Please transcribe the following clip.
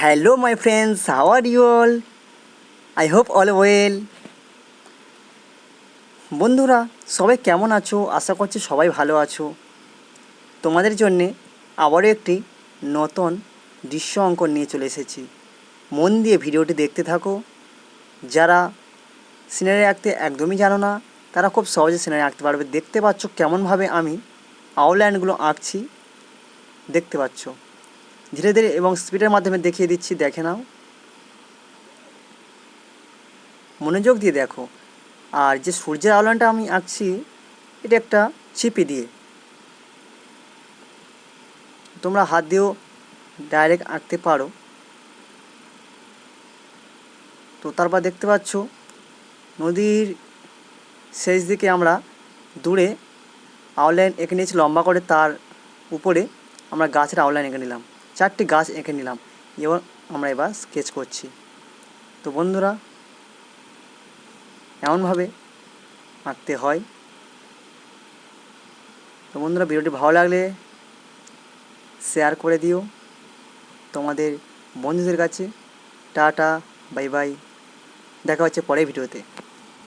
Hello, my friends. How are you all? I hope all well. বন্ধুরা সবাই কেমন আছো? আশা করছি সবাই ভালো আছো। তোমাদের জন্যে আবারও একটি নতুন দৃশ্য অঙ্কন নিয়ে চলে এসেছি। মন দিয়ে ভিডিওটি দেখতে থাকো। যারা সিনারি আঁকতে একদমই জানো না তারা খুব সহজে সিনারি আঁকতে পারবে। দেখতে পাচ্ছ কেমনভাবে আমি আউটলাইনগুলো আঁকছি, দেখতে পাচ্ছ। ধীরে ধীরে এবং স্পিডের মাধ্যমে দেখিয়ে দিচ্ছি, দেখে নাও, মনোযোগ দিয়ে দেখো। আর যে সূর্যের আলোটা আমি আঁকছি এটা একটা ছিপি দিয়ে, তোমরা হাত দিয়েও ডাইরেক্ট আঁকতে পারো। তো তারপর দেখতে পাচ্ছ নদীর শেষ দিকে আমরা দূরে আউটলাইন এঁকে নিয়েছি লম্বা করে, তার উপরে আমরা গাছের আউটলাইন এঁকে নিলাম, 4টি গাছ এঁকে নিলাম। আমরা এবার স্কেচ করছি। তো বন্ধুরা এমনভাবে আঁকতে হয়। তো বন্ধুরা ভিডিওটি ভালো লাগলে শেয়ার করে দিও তোমাদের বন্ধুদের কাছে। টাটা, বাই বাই, দেখা হচ্ছে পরের ভিডিওতে।